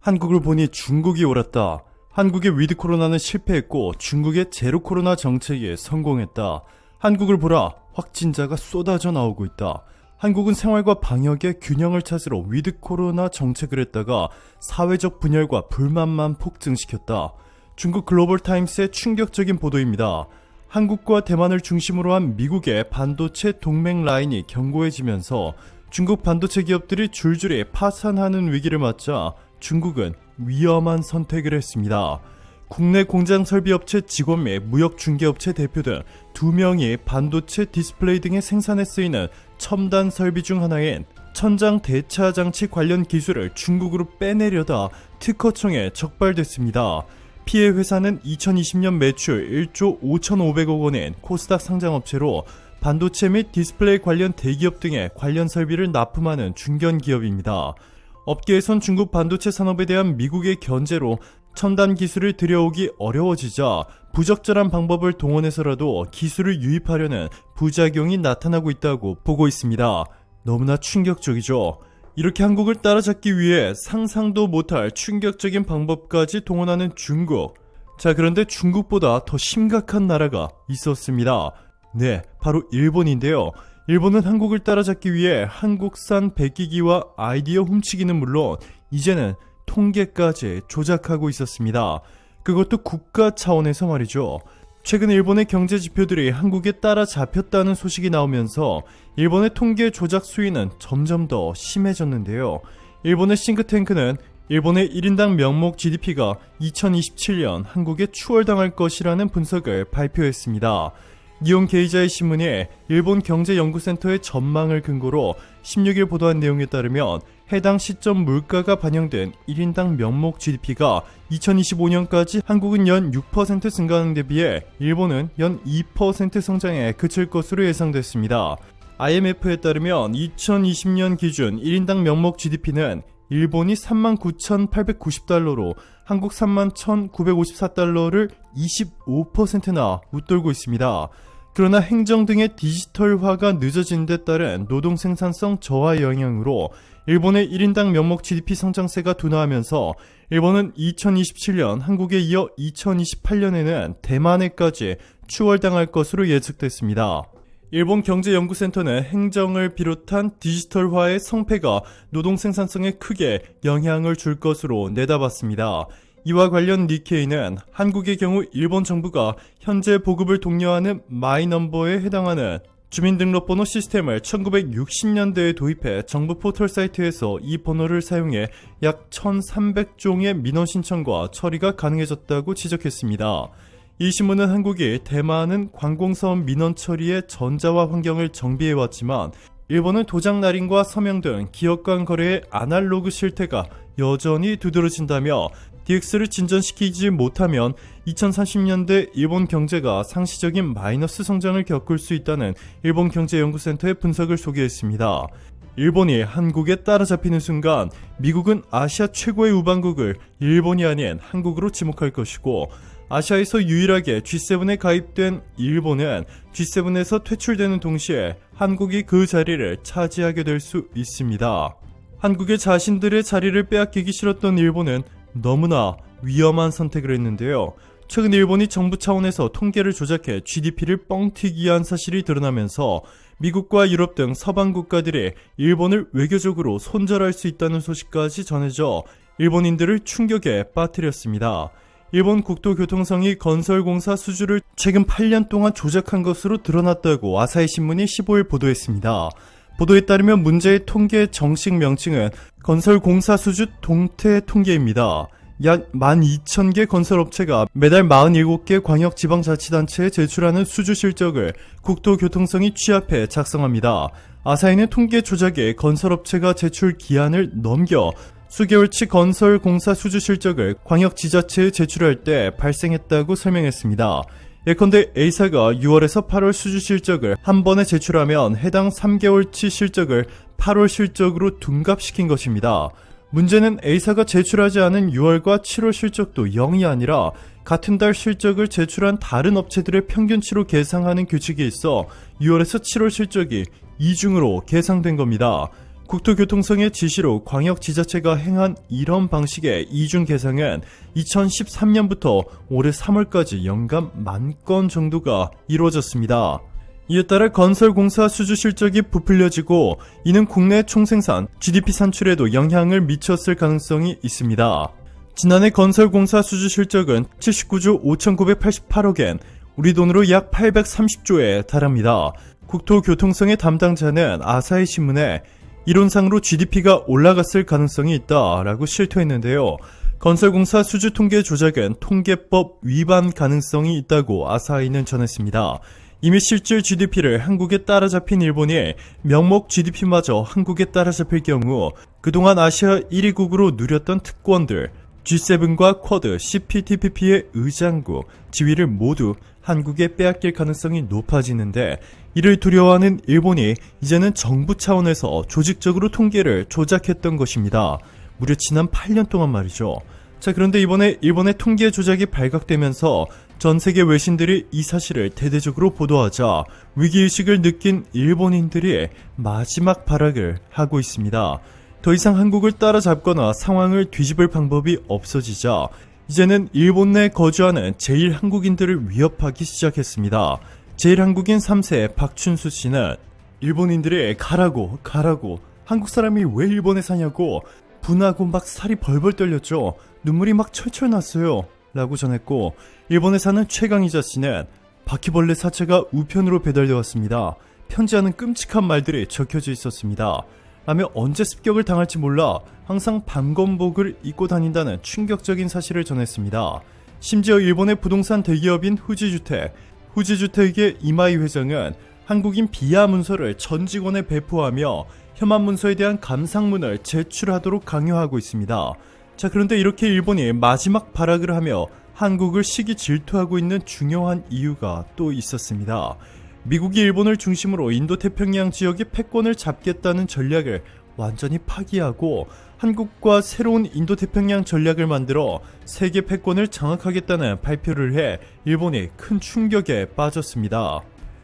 한국을 보니 중국이 옳았다. 한국의 위드 코로나는 실패했고 중국의 제로 코로나 정책에 성공했다. 한국을 보라. 확진자가 쏟아져 나오고 있다. 한국은 생활과 방역의 균형을 찾으러 위드 코로나 정책을 했다가 사회적 분열과 불만만 폭증시켰다. 중국 글로벌 타임스의 충격적인 보도입니다. 한국과 대만을 중심으로 한 미국의 반도체 동맹 라인이 견고해지면서 중국 반도체 기업들이 줄줄이 파산하는 위기를 맞자 중국은 위험한 선택을 했습니다. 국내 공장 설비업체 직원 및 무역중개업체 대표 등 2명이 반도체 디스플레이 등의 생산에 쓰이는 첨단 설비 중 하나인 천장 대차 장치 관련 기술을 중국으로 빼내려다 특허청에 적발됐습니다. 피해 회사는 2020년 매출 1조 5,500억 원인 코스닥 상장업체로 반도체 및 디스플레이 관련 대기업 등의 관련 설비를 납품하는 중견 기업입니다. 업계에선 중국 반도체 산업에 대한 미국의 견제로 첨단 기술을 들여오기 어려워지자 부적절한 방법을 동원해서라도 기술을 유입하려는 부작용이 나타나고 있다고 보고 있습니다. 너무나 충격적이죠. 이렇게 한국을 따라잡기 위해 상상도 못할 충격적인 방법까지 동원하는 중국. 자, 그런데 중국보다 더 심각한 나라가 있었습니다. 네, 바로 일본인데요. 일본은 한국을 따라잡기 위해 한국산 백기기와 아이디어 훔치기는 물론 이제는 통계까지 조작하고 있었습니다. 그것도 국가 차원에서 말이죠. 최근 일본의 경제 지표들이 한국에 따라잡혔다는 소식이 나오면서 일본의 통계 조작 수위는 점점 더 심해졌는데요. 일본의 싱크탱크는 일본의 1인당 명목 GDP가 2027년 한국에 추월당할 것이라는 분석을 발표했습니다. 니온 게이자이 신문이 일본 경제연구센터의 전망을 근거로 16일 보도한 내용에 따르면 해당 시점 물가가 반영된 1인당 명목 GDP가 2025년까지 한국은 연 6% 증가하는 데 비해 일본은 연 2% 성장에 그칠 것으로 예상됐습니다. IMF에 따르면 2020년 기준 1인당 명목 GDP는 일본이 39,890달러로 한국 31,954달러를 25%나 웃돌고 있습니다. 그러나 행정 등의 디지털화가 늦어진 데 따른 노동 생산성 저하 영향으로 일본의 1인당 명목 GDP 성장세가 둔화하면서 일본은 2027년 한국에 이어 2028년에는 대만에까지 추월당할 것으로 예측됐습니다. 일본 경제연구센터는 행정을 비롯한 디지털화의 성패가 노동 생산성에 크게 영향을 줄 것으로 내다봤습니다. 이와 관련 니케이는 한국의 경우 일본 정부가 현재 보급을 독려하는 마이넘버에 해당하는 주민등록번호 시스템을 1960년대에 도입해 정부 포털 사이트에서 이 번호를 사용해 약 1,300종의 민원 신청과 처리가 가능해졌다고 지적했습니다. 이 신문은 한국이 대만은 관공서원 민원 처리의 전자화 환경을 정비해왔지만 일본은 도장 날인과 서명 등 기업 간 거래의 아날로그 실태가 여전히 두드러진다며 DX를 진전시키지 못하면 2030년대 일본 경제가 상시적인 마이너스 성장을 겪을 수 있다는 일본 경제연구센터의 분석을 소개했습니다. 일본이 한국에 따라잡히는 순간 미국은 아시아 최고의 우방국을 일본이 아닌 한국으로 지목할 것이고 아시아에서 유일하게 G7에 가입된 일본은 G7에서 퇴출되는 동시에 한국이 그 자리를 차지하게 될 수 있습니다. 한국의 자신들의 자리를 빼앗기기 싫었던 일본은 너무나 위험한 선택을 했는데요. 최근 일본이 정부 차원에서 통계를 조작해 GDP를 뻥튀기한 사실이 드러나면서 미국과 유럽 등 서방 국가들이 일본을 외교적으로 손절할 수 있다는 소식까지 전해져 일본인들을 충격에 빠뜨렸습니다. 일본 국토교통성이 건설공사 수주를 최근 8년 동안 조작한 것으로 드러났다고 아사히 신문이 15일 보도했습니다. 보도에 따르면 문제의 통계의 정식 명칭은 건설공사 수주 동태 통계입니다. 약 12,000개 건설업체가 매달 47개 광역지방자치단체에 제출하는 수주 실적을 국토교통성이 취합해 작성합니다. 아사히는 통계 조작에 건설업체가 제출 기한을 넘겨 수개월치 건설공사 수주 실적을 광역지자체에 제출할 때 발생했다고 설명했습니다. 예컨대 A사가 6월에서 8월 수주 실적을 한 번에 제출하면 해당 3개월치 실적을 8월 실적으로 둔갑시킨 것입니다. 문제는 A사가 제출하지 않은 6월과 7월 실적도 0이 아니라 같은 달 실적을 제출한 다른 업체들의 평균치로 계상하는 규칙이 있어 6월에서 7월 실적이 이중으로 계상된 겁니다. 국토교통청의 지시로 광역지자체가 행한 이런 방식의 이중 개상은 2013년부터 올해 3월까지 연간 10,000건 정도가 이루어졌습니다. 이에 따라 건설공사 수주 실적이 부풀려지고 이는 국내 총생산, GDP 산출에도 영향을 미쳤을 가능성이 있습니다. 지난해 건설공사 수주 실적은 79조 5,988억엔, 우리 돈으로 약 830조에 달합니다. 국토교통청의 담당자는 아사히 신문에 이론상으로 GDP가 올라갔을 가능성이 있다라고 실토했는데요. 건설공사 수주 통계 조작은 통계법 위반 가능성이 있다고 아사히는 전했습니다. 이미 실질 GDP를 한국에 따라잡힌 일본이 명목 GDP마저 한국에 따라잡힐 경우 그동안 아시아 1위국으로 누렸던 특권들, G7과 쿼드, CPTPP의 의장국, 지위를 모두 한국에 빼앗길 가능성이 높아지는데, 이를 두려워하는 일본이 이제는 정부 차원에서 조직적으로 통계를 조작했던 것입니다. 무려 지난 8년 동안 말이죠. 자, 그런데 이번에 일본의 통계 조작이 발각되면서 전 세계 외신들이 이 사실을 대대적으로 보도하자 위기의식을 느낀 일본인들이 마지막 발악을 하고 있습니다. 더 이상 한국을 따라잡거나 상황을 뒤집을 방법이 없어지자 이제는 일본 내 거주하는 제1한국인들을 위협하기 시작했습니다. 제1한국인 3세 박춘수 씨는 일본인들이 가라고 한국 사람이 왜 일본에 사냐고 분하고 막 살이 벌벌 떨렸죠. 눈물이 막 철철 났어요 라고 전했고, 일본에 사는 최강희자 씨는 바퀴벌레 사체가 우편으로 배달되어 왔습니다. 편지하는 끔찍한 말들이 적혀져 있었습니다. 라며 언제 습격을 당할지 몰라 항상 밤검복을 입고 다닌다는 충격적인 사실을 전했습니다. 심지어 일본의 부동산 대기업인 후지주택의 이마이 회장은 한국인 비하 문서를 전 직원에 배포하며 혐한 문서에 대한 감상문을 제출하도록 강요하고 있습니다. 자, 그런데 이렇게 일본이 마지막 발악을 하며 한국을 시기 질투하고 있는 중요한 이유가 또 있었습니다. 미국이 일본을 중심으로 인도태평양 지역의 패권을 잡겠다는 전략을 완전히 파기하고 한국과 새로운 인도태평양 전략을 만들어 세계 패권을 장악하겠다는 발표를 해 일본이 큰 충격에 빠졌습니다.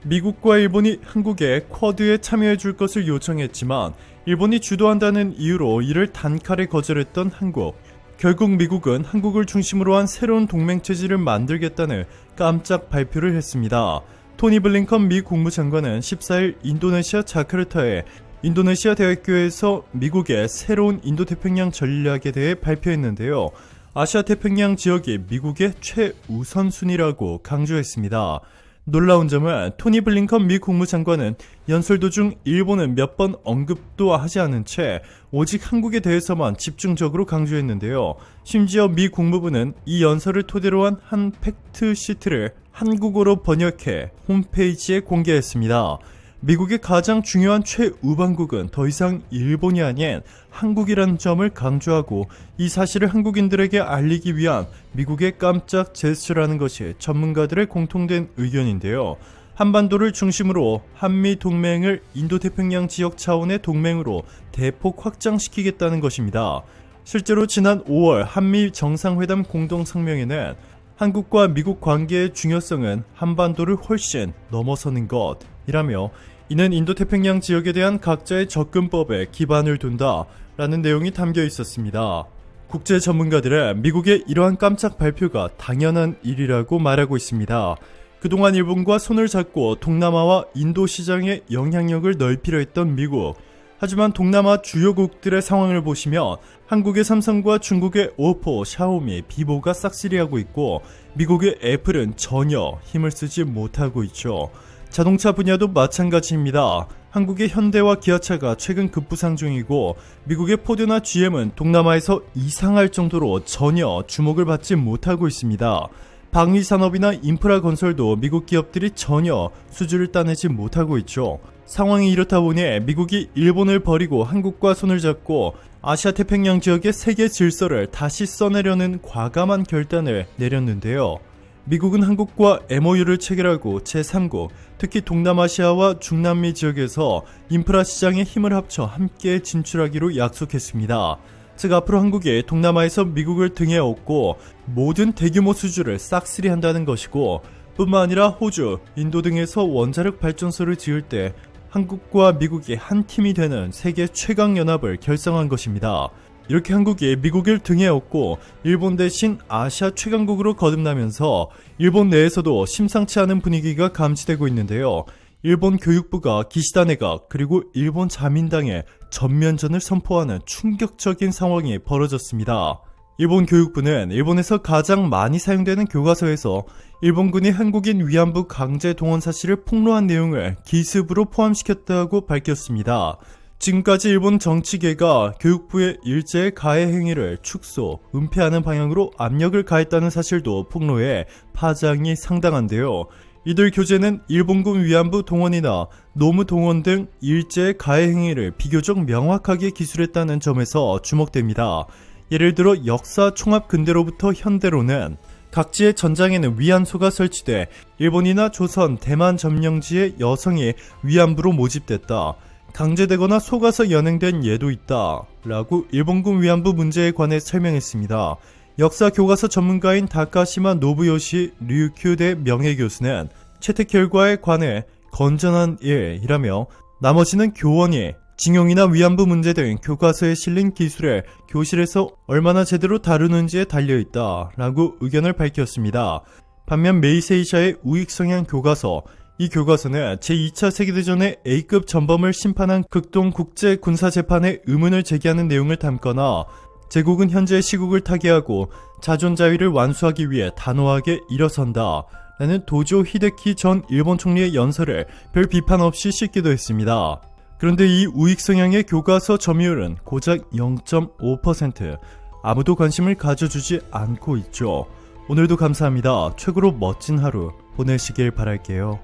미국과 일본이 한국의 쿼드에 참여해 줄 것을 요청했지만 일본이 주도한다는 이유로 이를 단칼에 거절했던 한국. 결국 미국은 한국을 중심으로 한 새로운 동맹체제를 만들겠다는 깜짝 발표를 했습니다. 토니 블링컨 미 국무장관은 14일 인도네시아 자카르타의 인도네시아 대학교에서 미국의 새로운 인도태평양 전략에 대해 발표했는데요. 아시아 태평양 지역이 미국의 최우선순위라고 강조했습니다. 놀라운 점은 토니 블링컨 미 국무장관은 연설 도중 일본은 몇 번 언급도 하지 않은 채 오직 한국에 대해서만 집중적으로 강조했는데요. 심지어 미 국무부는 이 연설을 토대로 한 팩트 시트를 한국어로 번역해 홈페이지에 공개했습니다. 미국의 가장 중요한 최우방국은 더 이상 일본이 아닌 한국이라는 점을 강조하고 이 사실을 한국인들에게 알리기 위한 미국의 깜짝 제스처라는 것이 전문가들의 공통된 의견인데요. 한반도를 중심으로 한미 동맹을 인도태평양 지역 차원의 동맹으로 대폭 확장시키겠다는 것입니다. 실제로 지난 5월 한미 정상회담 공동성명에는 한국과 미국 관계의 중요성은 한반도를 훨씬 넘어서는 것이라며 이는 인도태평양 지역에 대한 각자의 접근법에 기반을 둔다라는 내용이 담겨 있었습니다. 국제 전문가들은 미국의 이러한 깜짝 발표가 당연한 일이라고 말하고 있습니다. 그동안 일본과 손을 잡고 동남아와 인도 시장의 영향력을 넓히려 했던 미국. 하지만 동남아 주요국들의 상황을 보시면 한국의 삼성과 중국의 오포, 샤오미, 비보가 싹쓸이하고 있고 미국의 애플은 전혀 힘을 쓰지 못하고 있죠. 자동차 분야도 마찬가지입니다. 한국의 현대와 기아차가 최근 급부상 중이고 미국의 포드나 GM은 동남아에서 이상할 정도로 전혀 주목을 받지 못하고 있습니다. 방위 산업이나 인프라 건설도 미국 기업들이 전혀 수주를 따내지 못하고 있죠. 상황이 이렇다 보니 미국이 일본을 버리고 한국과 손을 잡고 아시아 태평양 지역의 세계 질서를 다시 써내려는 과감한 결단을 내렸는데요. 미국은 한국과 MOU를 체결하고 제3국, 특히 동남아시아와 중남미 지역에서 인프라 시장에 힘을 합쳐 함께 진출하기로 약속했습니다. 즉 앞으로 한국이 동남아에서 미국을 등에 업고 모든 대규모 수주를 싹쓸이 한다는 것이고 뿐만 아니라 호주, 인도 등에서 원자력 발전소를 지을 때 한국과 미국이 한 팀이 되는 세계 최강 연합을 결성한 것입니다. 이렇게 한국이 미국을 등에 업고 일본 대신 아시아 최강국으로 거듭나면서 일본 내에서도 심상치 않은 분위기가 감지되고 있는데요. 일본 교육부가 기시다 내각 그리고 일본 자민당에 전면전을 선포하는 충격적인 상황이 벌어졌습니다. 일본 교육부는 일본에서 가장 많이 사용되는 교과서에서 일본군이 한국인 위안부 강제 동원 사실을 폭로한 내용을 기습으로 포함시켰다고 밝혔습니다. 지금까지 일본 정치계가 교육부의 일제의 가해 행위를 축소, 은폐하는 방향으로 압력을 가했다는 사실도 폭로해 파장이 상당한데요. 이들 교재는 일본군 위안부 동원이나 노무 동원 등 일제의 가해 행위를 비교적 명확하게 기술했다는 점에서 주목됩니다. 예를 들어 역사 총합 근대로부터 현대로는 각지의 전장에는 위안소가 설치돼 일본이나 조선, 대만 점령지의 여성이 위안부로 모집됐다. 강제되거나 속아서 연행된 예도 있다. 라고 일본군 위안부 문제에 관해 설명했습니다. 역사 교과서 전문가인 다카시마 노부요시 류큐대 명예교수는 채택 결과에 관해 건전한 일이라며 나머지는 교원이 징용이나 위안부 문제 등 교과서에 실린 기술을 교실에서 얼마나 제대로 다루는지에 달려있다 라고 의견을 밝혔습니다. 반면 메이세이샤의 우익성향 교과서, 이 교과서는 제2차 세계대전의 A급 전범을 심판한 극동 국제군사재판에 의문을 제기하는 내용을 담거나 제국은 현재의 시국을 타개하고 자존자위를 완수하기 위해 단호하게 일어선다 라는 도조 히데키 전 일본 총리의 연설을 별 비판 없이 싣기도 했습니다. 그런데 이 우익 성향의 교과서 점유율은 고작 0.5%, 아무도 관심을 가져주지 않고 있죠. 오늘도 감사합니다. 최고로 멋진 하루 보내시길 바랄게요.